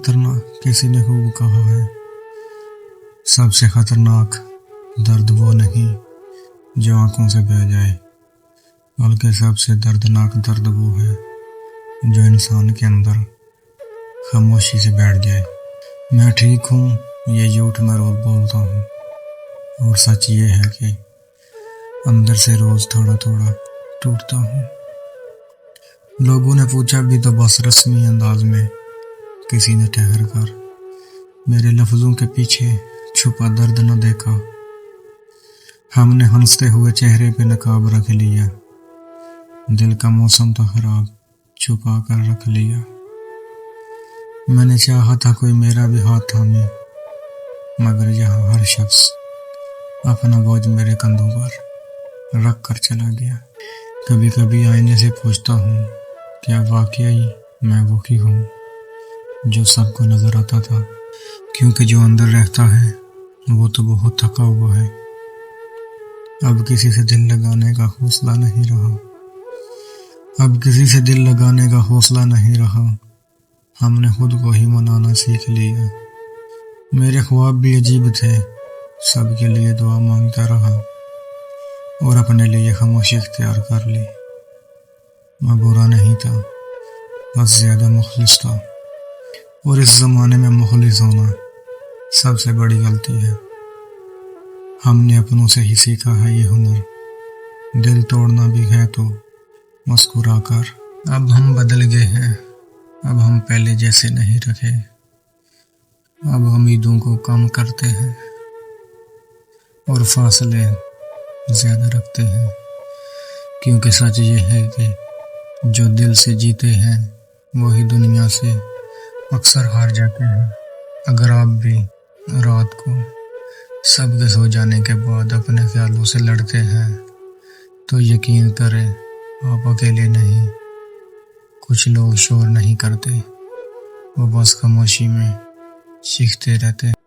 خطرناک کسی نے خوب کہا ہے، سب سے خطرناک درد وہ نہیں جو آنکھوں سے بہہ جائے، بلکہ سب سے دردناک درد وہ ہے جو انسان کے اندر خاموشی سے بیٹھ جائے۔ میں ٹھیک ہوں، یہ جھوٹ میں روز بولتا ہوں، اور سچ یہ ہے کہ اندر سے روز تھوڑا تھوڑا ٹوٹتا ہوں۔ لوگوں نے پوچھا بھی تو بس رسمی انداز میں، کسی نے ٹھہر کر میرے لفظوں کے پیچھے چھپا درد نہ دیکھا۔ ہم نے ہنستے ہوئے چہرے پہ نقاب رکھ لیا، دل کا موسم تو خراب چھپا کر رکھ لیا۔ میں نے چاہا تھا کوئی میرا بھی ہاتھ تھامے، مگر یہاں ہر شخص اپنا بوجھ میرے کندھوں پر رکھ کر چلا گیا۔ کبھی کبھی آئینے سے پوچھتا ہوں، کیا واقعی میں وہی ہوں جو سب کو نظر آتا تھا؟ کیونکہ جو اندر رہتا ہے وہ تو بہت تھکا ہوا ہے، اب کسی سے دل لگانے کا حوصلہ نہیں رہا، اب کسی سے دل لگانے کا حوصلہ نہیں رہا۔ ہم نے خود کو ہی منانا سیکھ لیا۔ میرے خواب بھی عجیب تھے، سب کے لیے دعا مانگتا رہا اور اپنے لیے خاموشی اختیار کر لی۔ میں برا نہیں تھا، بس زیادہ مخلص تھا، اور اس زمانے میں مخلص ہونا سب سے بڑی غلطی ہے۔ ہم نے اپنوں سے ہی سیکھا ہے یہ ہنر، دل توڑنا بھی ہے تو مسکرا کر۔ اب ہم بدل گئے ہیں، اب ہم پہلے جیسے نہیں رکھے، اب امیدوں کو کم کرتے ہیں اور فاصلے زیادہ رکھتے ہیں، کیونکہ سچ یہ ہے کہ جو دل سے جیتے ہیں وہی دنیا سے اکثر ہار جاتے ہیں۔ اگر آپ بھی رات کو سب کے سو جانے کے بعد اپنے خیالوں سے لڑتے ہیں تو یقین کریں آپ اکیلے نہیں۔ کچھ لوگ شور نہیں کرتے، وہ بس خاموشی میں چیختے رہتے ہیں۔